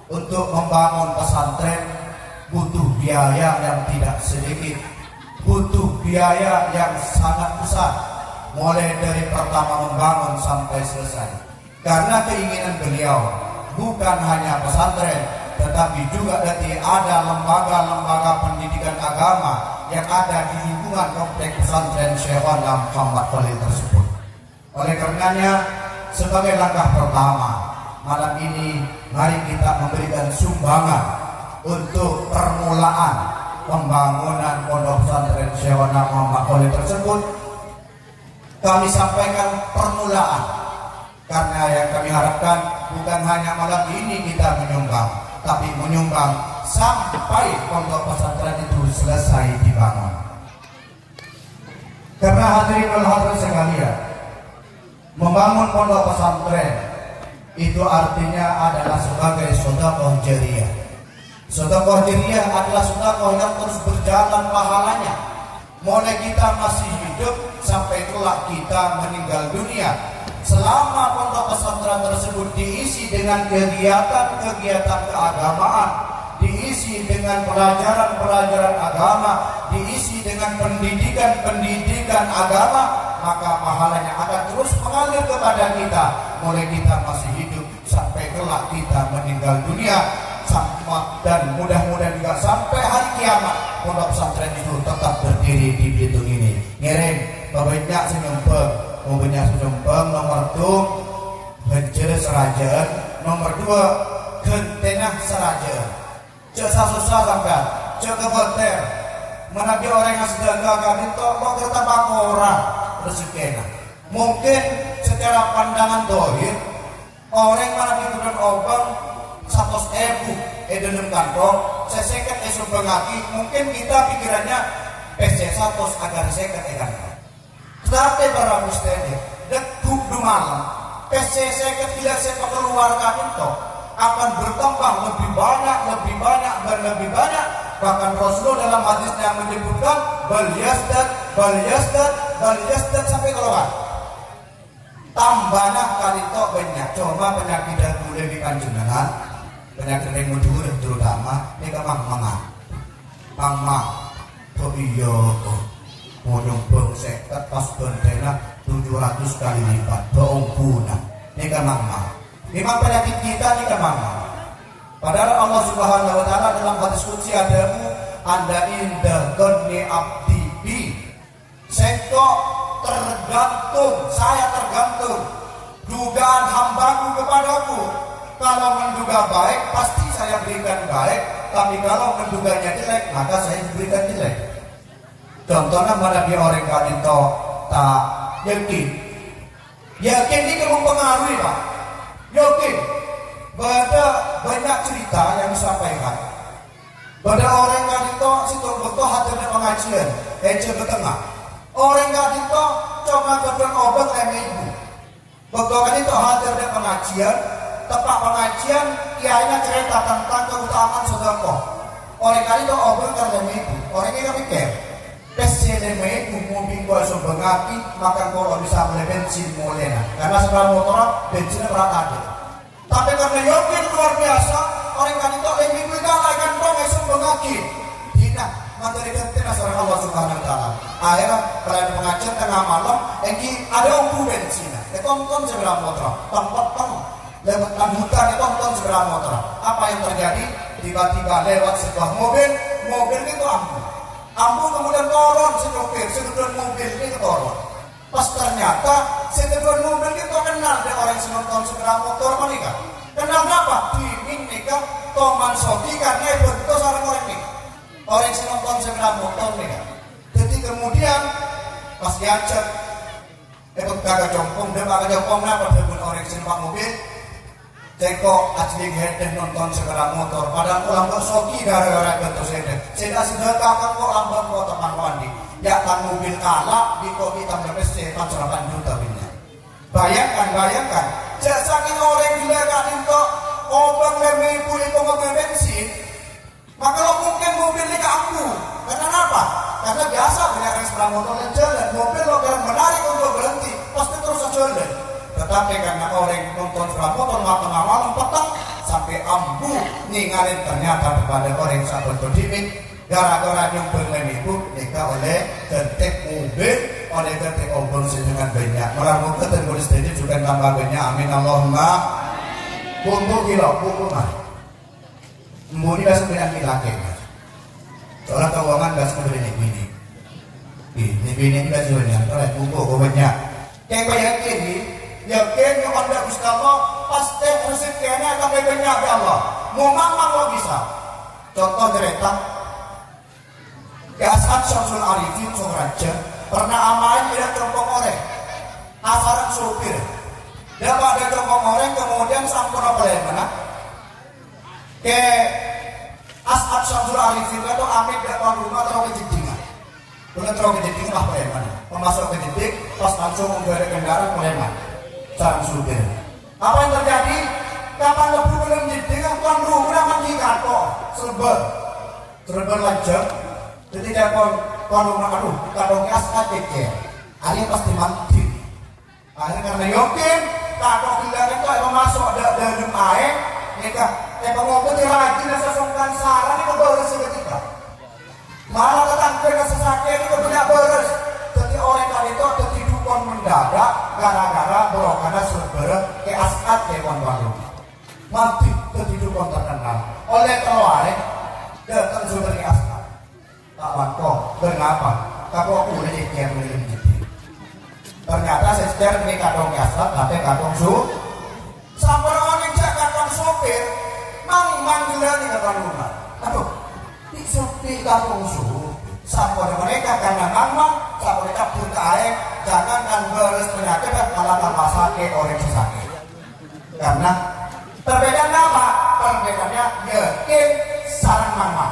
Untuk membangun pesantren butuh biaya yang tidak sedikit, butuh biaya yang sangat besar, mulai dari pertama membangun sampai selesai. Karena keinginan beliau bukan hanya pesantren, tetapi juga nanti ada lembaga-lembaga pendidikan agama yang ada di lingkungan kompleks pesantren Syekh Wanda Muhammad Khalil tersebut. Oleh karenanya, sebagai langkah pertama, malam ini mari kita memberikan sumbangan untuk permulaan pembangunan pondok pesantren Syekh Wanda Muhammad Khalil tersebut. Kami sampaikan permulaan karena yang kami harapkan bukan hanya malam ini kita menyumbang, tapi menyumbang sampai pondok pesantren itu selesai dibangun. Karena hadirin wal hadirat sekalian, membangun pondok pesantren itu artinya adalah sebagai sedekah jariyah. Sedekah jariyah adalah sedekah yang terus berjalan pahalanya, mulai kita masih hidup sampai kelak kita meninggal dunia. Selama pondok pesantren tersebut diisi dengan kegiatan-kegiatan keagamaan, diisi dengan pelajaran-pelajaran agama, diisi dengan pendidikan-pendidikan agama, maka pahalanya akan terus mengalir kepada kita, mulai kita masih hidup sampai kelak kita meninggal dunia. Dan mudah-mudahan juga sampai hari kiamat pondok pesantren itu tetap berdiri di Belitung ini. Ngirim babanya senyumpeng, mobilnya senyumpeng, nomor 2 Benjer Serajaan, nomor 2 Gentenah Serajaan. Cek susah sampai cek kebeter menabi orang yang sedang kami tolong kita orang rezekina. Mungkin secara pandangan dohir orang mana kemudian obang 100.000 dalam kantong seseket esok bengaki, mungkin kita pikirannya PC 100 agar seket kantong. Tetapi para mustahil dekuk du malam PC seket tidak saya keluarkan itu akan bertambah lebih banyak dan lebih banyak. Bahkan Rasulullah dalam hadisnya menyebutkan bal yazdad sampai keluar. Tambahnya kali itu banyak. Coba penyakit yang boleh dikanjengan, penyakit yang muncul terutama ini ke mangma. Oh iya, mau nyumbang seket pas bentena 700 kali lipat. Bohong guna. Ini ke mangma. Memang penyakit kita ini ke mangma. Padahal Allah Subhanahu wa taala dalam hadis qudsi adamu anda indah dhanni abdi bi. Saya tergantung dugaan hambaku kepadaku. Kalau menduga baik pasti saya berikan baik, tapi kalau menduganya jelek maka saya berikan jelek. Contohnya mana dia orang kadito tak yakin ini mempengaruhi Pak. Yakin banyak cerita yang disampaikan. Pada orang kadito situ betul hadirnya pengajian, coba tengah. Orang kadito coba kedeng obat leme ibu. Betul kadito hadirnya pengajian, tepat pengajian, kiainya cerita tentang keutamaan sedekah. Orang kadito obat leme ibu. Orang ini mikir, pesi leme ibu mobil gua sebengaki, maka kalau bisa beli bensin mulai. Karena setelah motor bensinnya berat ada. Tapi karena yakin luar biasa, orang kan itu lebih bergala kan kau esok mengaki. Tidak, materi gentina seorang Allah Subhanahu Wa Taala. Akhirnya kalau pengajian tengah malam, engki ada umbu bensin. Tonton sebelah motor, tempat lewat hutan tonton sebelah motor. Apa yang terjadi? Tiba-tiba lewat sebuah mobil itu ambu kemudian turun sedikit mobil ini turun. Pas ternyata setelah mobil itu kenal dengan orang yang nonton sepeda motor menikah. Kenal apa? Dingin nikah Toman Soki karena itu seorang orang ini. Orang yang nonton sepeda motor nikah. Jadi kemudian pas diajak ikut kakak jongkong, dia kakak jongkong apa dengan orang yang numpak mobil. Teko asli hedeh nonton sepeda motor. Padahal pulang ke Soki gara-gara bentuk sedeh. Sudah kakak kok ambang kok teman wandi. Ya kan mobil kalah di kopi tambah setan 8 juta punya. Bayangkan jasakin orang gila kan itu obang leme ibu itu mobil bensin, maka lo mungkin mobil ini kamu. Karena apa? Karena biasa banyak yang sepeda motor yang jalan, mobil lo kalau menarik untuk berhenti pasti terus jalan. Tetapi karena orang nonton sepeda motor tengah malam petang sampai ambu ninggalin ternyata kepada orang sahabat berdimit gara-gara nyumbang ibu nikah oleh ketik mobil oleh ketik obong dengan banyak orang ketik tulis jadi juga tambah banyak amin Allahumma bumbu kilo bumbu mah bumbu ini langsung bilang laki soalnya keuangan gak semudah ini ini gak semuanya oleh bumbu banyak kayak yakin yakin yang ada Gusti Allah pasti rezekinya akan lebih banyak ya Allah mau lo bisa contoh cerita ya As'ad Syamsul Arifin Raja pernah amalin tidak trompong orek asaran supir dia pada trompong orek kemudian sampun apa lain mana ke As'ad Syamsul Arifin itu amit tidak tahu rumah terlalu kejedingan bukan terlalu kejedingan apa lain mana pemasok kejedik pas langsung menggara kendaraan oleh mana sarang supir apa yang terjadi kapan lebih belum jedingan tuan rumah menjikat kok serba lanjut jadi dia kon rumah aduh kadang As'ad kece hari pasti mati akhirnya karena yakin kadang bilang itu emang masuk dalam air nikah pengobat rajin dan sesungkan saran itu beres seketika malah tetangga kesesakit itu tidak beres jadi orang kali itu jadi dukun mendadak gara-gara berokada serbera ke As'ad ke kon-kon mati jadi dukun terkenal oleh keluarga datang sumber ke As'ad tak bangkok kenapa kalau aku udah ikhtiar belum jadi ternyata sejarah ini kadang As'ad tapi kadang sampai orang yang kadang sopir manggilnya di depan rumah aduh di sopi kadang sampai mereka karena memang sampai cabut ke air jangan kan beres penyakit malah tambah sakit orang sakit karena perbedaan apa? Perbedaannya yakin sarang mama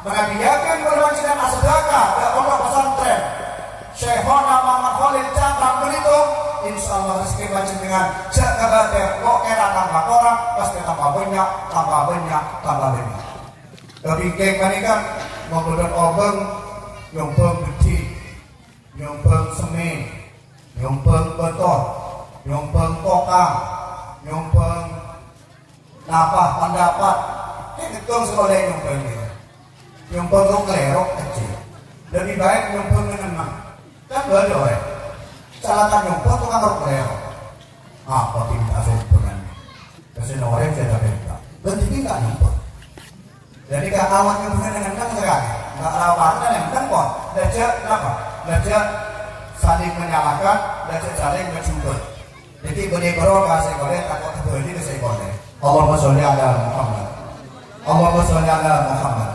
Nabi yakin berwajiban sedekah dan pondok pesantren Syekhona Muhammad Khalil Cakram begitu insya Allah rezeki wajib dengan jaga badan kok kira tambah orang pasti tambah banyak tapi geng mereka memberikan obeng nyumbang gede nyumbang semen nyumbang beton nyumbang kokang nyumbang nafah pendapat itu sekolah nyumbang ini nyumbang lerok kecil lebih baik nyumbang dengan kan gak ada orang salahkan nyumbang itu kan rok lerok apa tidak sumbangan kasih orang saya minta dan tidak nyumbang jadi kalau awak nyumbang dengan sekali nggak lawannya yang kok belajar apa belajar saling menyalahkan belajar saling menjumpai jadi beri-beri kasih boleh takut terbeli kasih boleh Allahumma sholli ala Muhammad Allahumma sholli ala Muhammad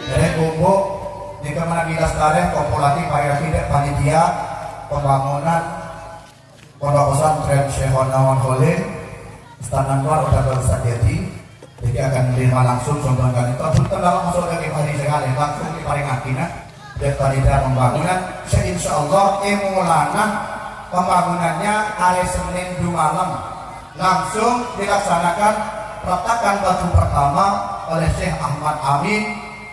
jadi kumpul di kemana kita sekarang populasi payah tidak panitia pembangunan pondok pesantren Syekhona Muhammad Khalil Istana Anwar udah baru jadi akan menerima langsung sumbangan itu pun dalam masuk ke hari sekali langsung diparingati dan panitia pembangunan insya Allah mulana pembangunannya hari Senin 2 malam langsung dilaksanakan peletakan batu pertama oleh Syekh Ahmad Amin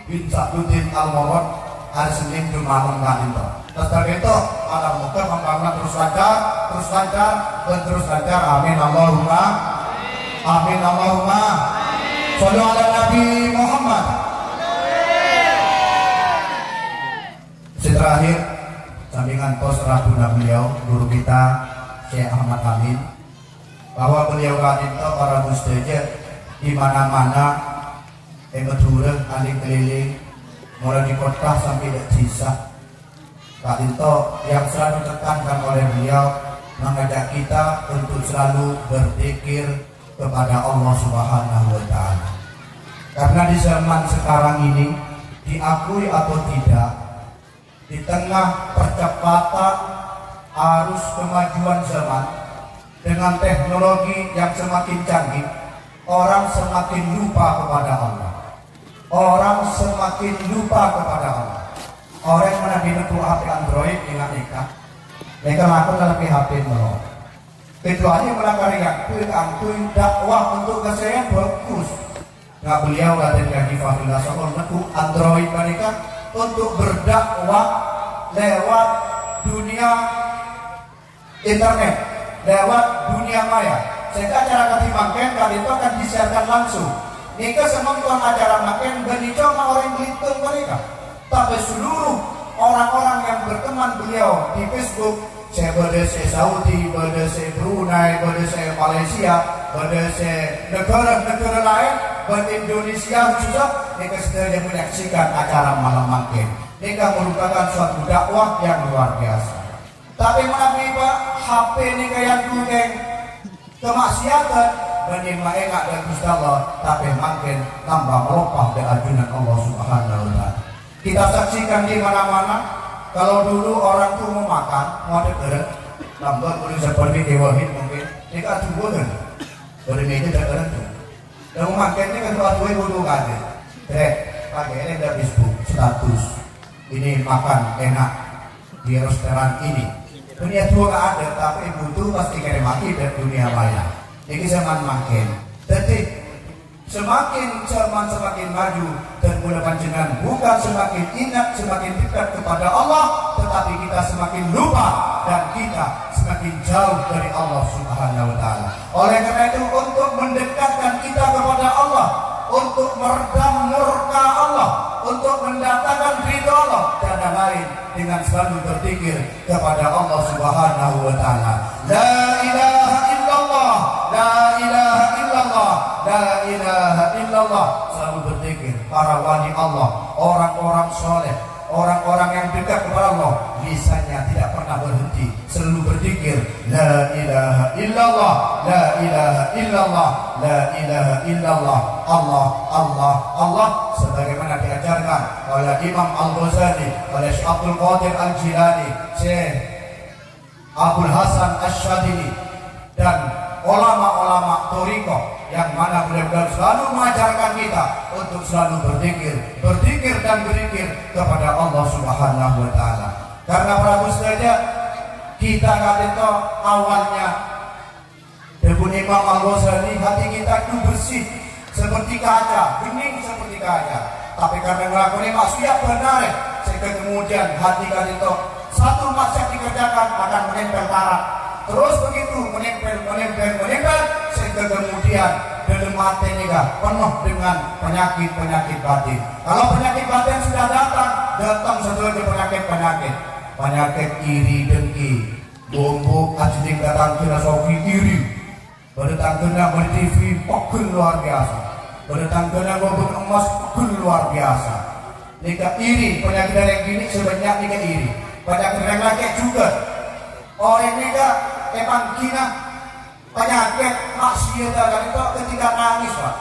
bin Sa'duddin Al-Murad hari Senin 2 malam kan itu terus dari itu ada muka pembangunan terus lancar dan terus lancar amin Allahumma amin Allahumma Sallu ala Nabi Muhammad. Terakhir sampingan pos rabuna beliau guru kita Syekh Ahmad Amin bahwa beliau kadinto para mustajab di mana-mana Madura keliling mulai di kota sampai di desa kadinto yang selalu ditekankan oleh beliau mengajak kita untuk selalu berzikir kepada Allah Subhanahu wa Ta'ala. Karena di zaman sekarang ini diakui atau tidak, di tengah percepatan arus kemajuan zaman dengan teknologi yang semakin canggih, orang semakin lupa kepada Allah. Orang semakin lupa kepada Allah. Orang yang mengambil HP Android dengan mereka lakukan lebih HP melon. Kecuali melanggar yang angkuin dakwah untuk kesehatan bagus. Nah beliau ada di Fadilah Sokol metu Android mereka untuk berdakwah lewat dunia internet, lewat dunia maya, sehingga acara ketimangken kali itu akan disiarkan langsung. Nika semonton acara makin benico orang Belitung mereka. Tapi seluruh orang-orang yang berteman beliau di Facebook, saya berdesa Saudi, berdesa Brunei, berdesa Malaysia, berdesa negara-negara lain, Indonesia khususnya, mereka sedang menyaksikan acara malam makin. Mereka merupakan suatu dakwah yang luar biasa. Tapi menabi Pak, HP mereka yang gudeng kemaksiatan, menimba enggak dan Gusti Allah, tapi makin tambah melopah dari ajunan Allah Subhanahu wa Ta'ala. Kita saksikan di mana-mana. Kalau dulu orang tuh mau makan, mau ada keren, lambat boleh seperti Dewahid mungkin, ini kan tubuhan, boleh meja dan keren tuh. Dan makannya kan dua bodoh kan, pakai ini udah Facebook status, ini makan enak di restoran ini. Dunia tua gak ada, tapi butuh pasti kira mati dari dunia maya. Ini zaman makin, jadi semakin zaman semakin maju dan mudah panjenengan bukan semakin ingat semakin dekat kepada Allah, tetapi kita semakin lupa dan kita semakin jauh dari Allah Subhanahu wa Ta'ala. Oleh karena itu, untuk mendekatkan kita kepada Allah, untuk meredam murka Allah, untuk mendatangkan ridha Allah dan lain dengan selalu berzikir kepada Allah Subhanahu wa Ta'ala. La ilaha illallah, la ilaha illallah, la ilaha illallah. Selalu berzikir para wali Allah, orang-orang soleh, orang-orang yang dekat kepada Allah, lisannya tidak pernah berhenti, selalu berzikir la ilaha illallah, la ilaha illallah, la ilaha illallah, Allah, Allah, Allah, sebagaimana diajarkan oleh Imam Al-Ghazali, oleh Syekh Abdul Qadir Al-Jilani, Syekh Abdul Hasan Asy-Syadili, dan ulama-ulama Thariqah yang mana beliau selalu mengajarkan kita untuk selalu berzikir dan berzikir kepada Allah Subhanahu wa Ta'ala. Karena Prabu saja kita kata awalnya dengan Imam Al-Ghazali, hati kita itu bersih seperti kaca, bening seperti kaca. Tapi karena melakukan maksiat benar, sehingga kemudian hati kita satu maksiat dikerjakan akan menempel tarak. Terus begitu menempel, sehingga kemudian dalam hati kita penuh dengan penyakit batin. Kalau penyakit batin sudah datang satu lagi penyakit iri, dengki, bombok, ajing datang kira sofi iri, berdatang kena TV, pokul luar biasa, berdatang kena ngobot emas, pokul luar biasa. Nika iri, penyakit yang gini sebanyak nika iri, penyakit yang lagi juga. Orang nika emang kina penyakit maksiat kan itu ketika nangis Pak.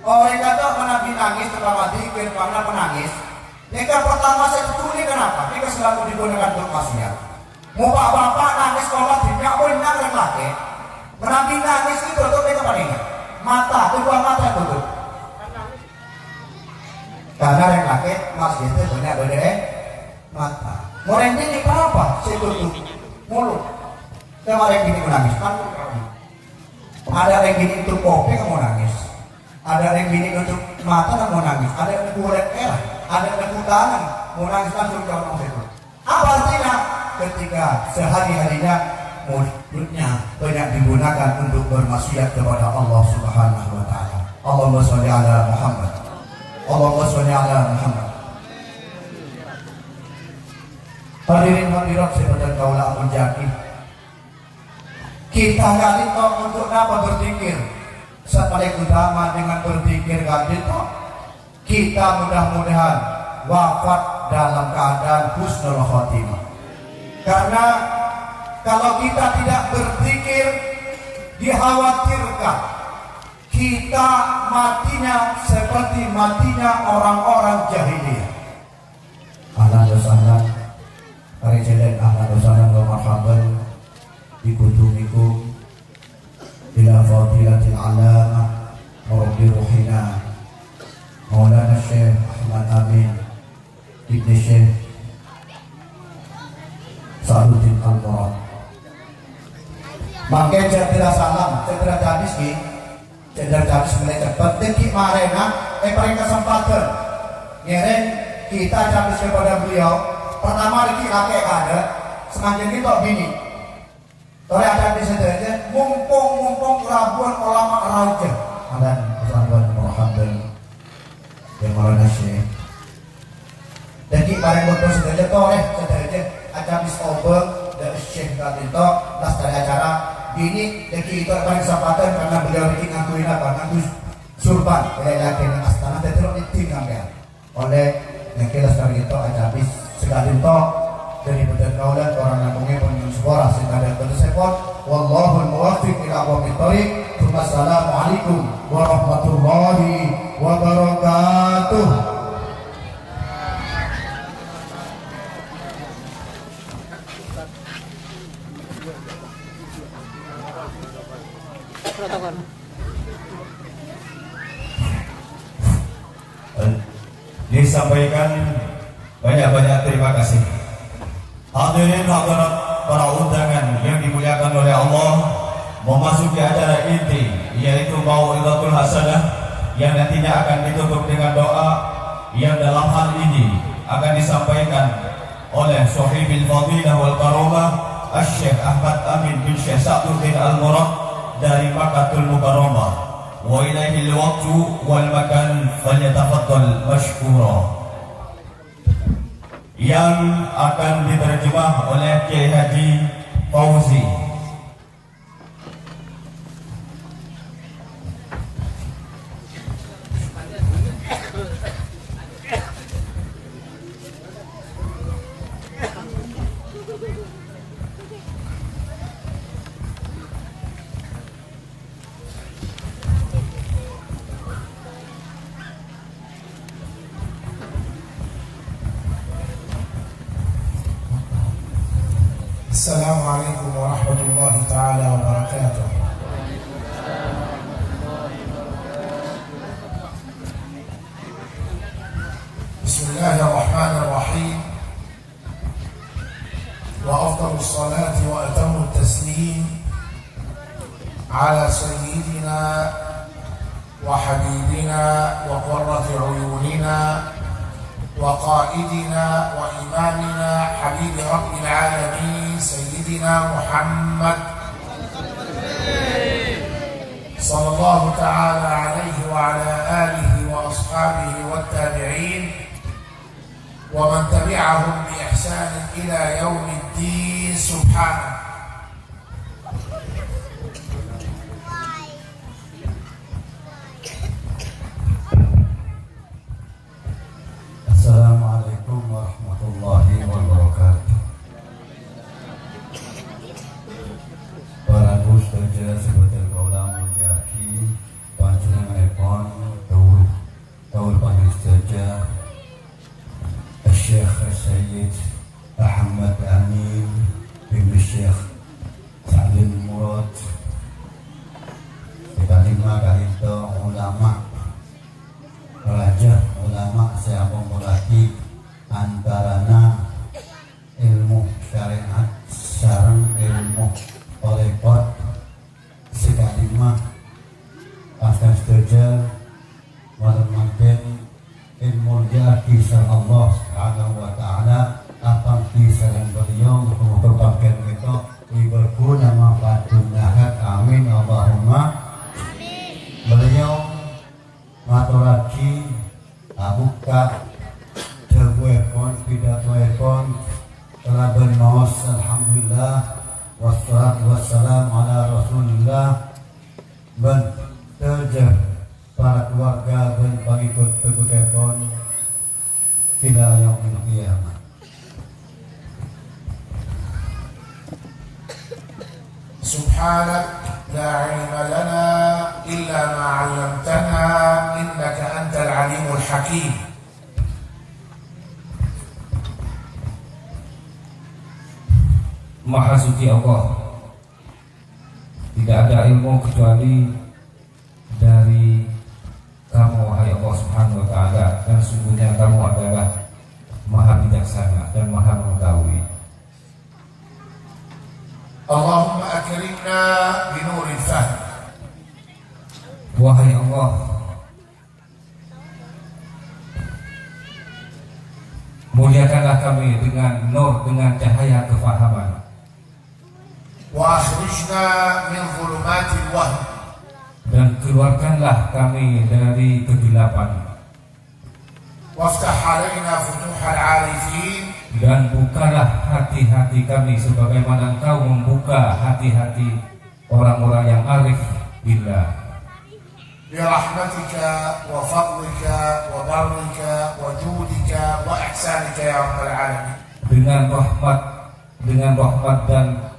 Orang kata menabi nangis terutama dikir karena penangis. Nika pertama saya tulis kenapa? Nika selalu digunakan untuk maksiat. Mau bapak nangis sekolah tidak boleh nangis lagi. Menabi nangis itu tutup nika paling mata, kedua mata tutup. Karena yang laki maksiat itu banyak mata. Orang ini apa? Saya tutup mulut. Kemarin gini menangis, ada yang gini untuk kopi kamu nangis, ada yang gini untuk mata kamu nangis, ada yang kulit merah, ada yang tangan mau nangis langsung ke orang itu. Apa artinya? Ketika sehari-harinya mulutnya banyak digunakan untuk bermaksiat kepada Allah Subhanahu wa Ta'ala. Allahumma sholli ala Muhammad, Allahumma sholli ala Muhammad. Hadirin hadirat sebagai kaulah menjadi kita kali itu untuk apa berzikir? Paling utama dengan berzikir kali itu kita mudah-mudahan wafat dalam keadaan husnul khotimah. Karena kalau kita tidak berzikir, dikhawatirkan kita matinya seperti matinya orang-orang jahiliyah. Ahlan wa sahlan, presiden ahlan wa sahlan wa marhaban bikutumikum ila fadilatil alamah Rabbi ruhina Maulana Syekh Ahmad Amin Ibn Syekh Saluddin Al-Murad. Maka cedera salam, cedera habis ki, cedera habis mulai cepat. Deki marena, paling kesempatan. Ngeren kita habis kepada beliau. Pertama lagi kakek ada, semakin kita bini. Tore ada di saja mumpung kerabuan ulama raja. Adan Ustaz Muhammad yang Maulana Syekh. Jadi bareng bodoh saja tore saja ada bis obeng dan Syekh Kadito las dari acara ini jadi itu paling kesempatan karena beliau bikin ngakuin apa ngaku surban kayak dengan astana dan terus ditinggalkan oleh yang kita sekarang itu ada habis sekali toh dari badan kaulan orang nangungnya penyusun suara sehingga ada bersepot wallahul muwaffiq ila aqwamit thoriq. Wassalamualaikum warahmatullahi wabarakatuh. Protokol. Disampaikan banyak-banyak terima kasih. Hadirin hadirat para undangan yang dimuliakan oleh Allah, memasuki acara inti yaitu Mau'izatul Hasanah yang nantinya akan ditutup dengan doa yang dalam hal ini akan disampaikan oleh Sohibil Fadilah wal Karamah Asy-Syaikh Ahmad Amin bin Syekh Sa'duddin Al-Murad dari Makkatul Mukarramah. Wa ilaihil waqtu wal makan falyatafaddal mashkura. Yang akan diterjemah oleh Kiai Haji Fauzi. Assalamualaikum warahmatullahi taala wabarakatuh. Bismillahirrahmanirrahim. Wa afdalus salati wa atammut taslim ala sayyidina wa habibina wa qurrati uyunina وقائدنا وإمامنا حبيب رب العالمين سيدنا محمد صلى الله تعالى عليه وعلى آله وأصحابه والتابعين ومن تبعهم بإحسان إلى يوم الدين سبحانه. Assalamualaikum warahmatullahi wabarakatuh. Para ustazah sebagai kaulah mujaki panjenengan epon taul panjang ustazah Syekh Sayyid Ahmad Amin bin Syekh Sa'duddin Murad sekalima kahito ulama raja ulama saya memulai antarana ilmu syariat sareng ilmu olehkot sekalima pasca setuju malam-malam ilmu dia kisah Allah Subhanahu wa ta'ala apa kisah yang beliau berbagian itu berguna manfaat dunia amin Allahumma beliau maturaki abuka telepon pidato telah bermawas alhamdulillah wassalatu wassalam ala rasulillah dan terjah para keluarga dan pengikut telepon tidak yaumil qiyamah. Subhanak la ilma lana illa ma 'allamtana innaka antal alimul hakim. Maha suci Allah, tidak ada ilmu kecuali dari kamu wahai Allah Subhanahu wa ta'ala, dan sungguhnya kamu adalah maha bijaksana dan maha mengetahui. Allahumma akrimna binuril fahm. Wahai Allah, muliakanlah kami dengan nur, dengan cahaya kefahaman. وأخرجنا من ظلمات الوهم dan keluarkanlah kami dari kegelapan, وافتح علينا فتوح العارفين dan bukalah hati-hati kami sebagaimana Engkau membuka hati-hati orang-orang yang arif billah. برحمتك وفضلك وبرك وجودك وإحسانك يا رب العالمين. Dengan rahmat dan